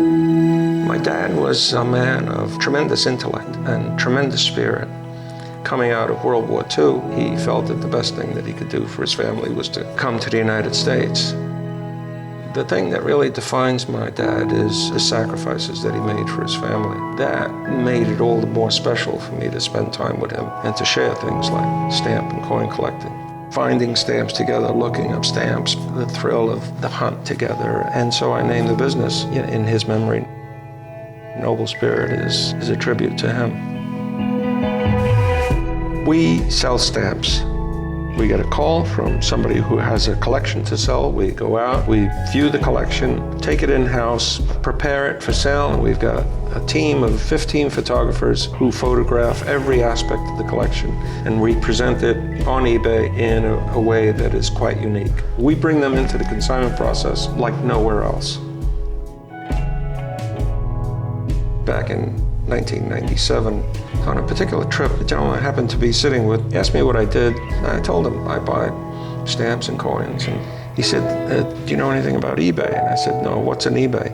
My dad was a man of tremendous intellect and tremendous spirit. Coming out of World War II, he felt that the best thing that he could do for his family was to come to the United States. The thing that really defines my dad is the sacrifices that he made for his family. That made it all the more special for me to spend time with him and to share things like stamp and coin collecting. Finding stamps together, looking up stamps, the thrill of the hunt together. And so I named the business in his memory. Noblespirit is a tribute to him. We sell stamps. We get a call from somebody who has a collection to sell. We go out, we view the collection, take it in-house, prepare it for sale, and we've got a team of 15 photographers who photograph every aspect of the collection, and we present it on eBay in a way that is quite unique. We bring them into the consignment process like nowhere else. Back in 1997, on a particular trip, the gentleman I happened to be sitting with asked me what I did. I told him I buy stamps and coins, and he said, do you know anything about eBay? And I said, no, what's an eBay?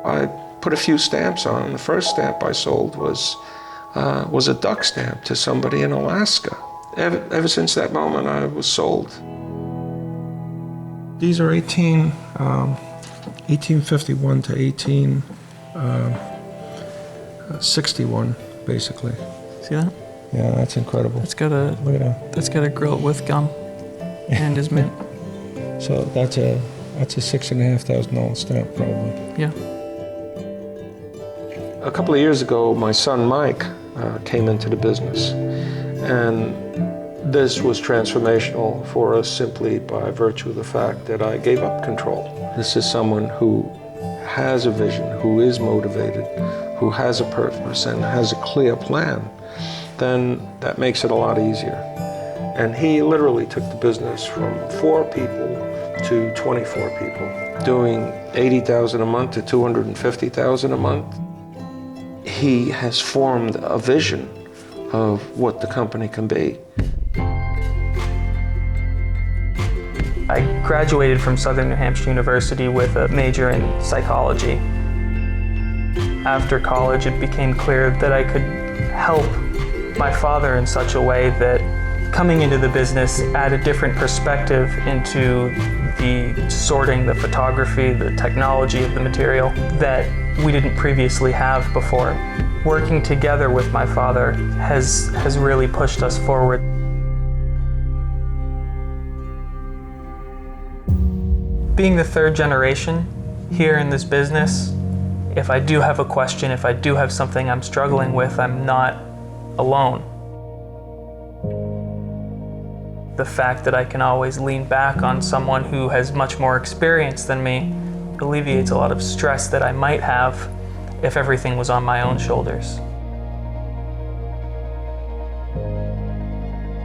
I put a few stamps on, and the first stamp I sold was a duck stamp to somebody in Alaska. Ever since that moment, I was sold. These are 1851 to 1861, basically. See that? Yeah, that's incredible. That's got a Look at that. That's got a grill with gum and is mint. So that's a $6,500 stamp, probably. Yeah. A couple of years ago, my son Mike came into the business, and this was transformational for us simply by virtue of the fact that I gave up control. This is someone who has a vision, who is motivated, who has a purpose and has a clear plan. Then that makes it a lot easier. And he literally took the business from 4 people to 24 people, doing $80,000 a month to $250,000 a month. He has formed a vision of what the company can be. I graduated from Southern New Hampshire University with a major in psychology. After college, it became clear that I could help my father in such a way that coming into the business add a different perspective into the sorting, the photography, the technology of the material that we didn't previously have before. Working together with my father has really pushed us forward. Being the 3rd generation here in this business, if I do have a question, if I do have something I'm struggling with, I'm not alone. The fact that I can always lean back on someone who has much more experience than me alleviates a lot of stress that I might have if everything was on my own shoulders.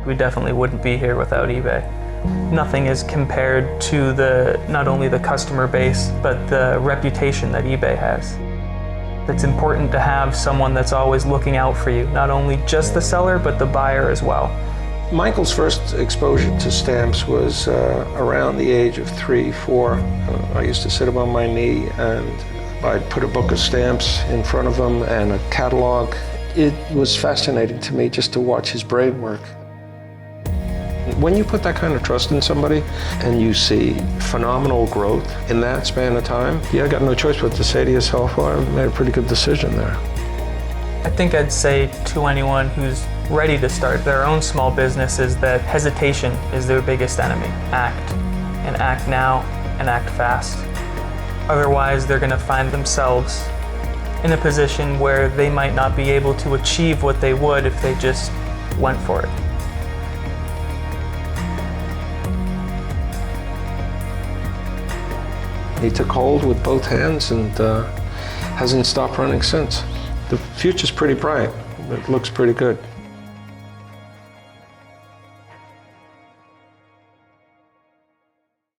We definitely wouldn't be here without eBay. Nothing is compared to not only the customer base, but the reputation that eBay has. It's important to have someone that's always looking out for you, not only just the seller, but the buyer as well. Michael's first exposure to stamps was around the age of 3, 4. I used to sit him on my knee and I'd put a book of stamps in front of him and a catalog. It was fascinating to me just to watch his brain work. When you put that kind of trust in somebody and you see phenomenal growth in that span of time, you got no choice but to say to yourself, well, I made a pretty good decision there. I think I'd say to anyone who's ready to start their own small business is that hesitation is their biggest enemy. Act, and act now, and act fast. Otherwise, they're going to find themselves in a position where they might not be able to achieve what they would if they just went for it. He took hold with both hands and hasn't stopped running since. The future's pretty bright. It looks pretty good.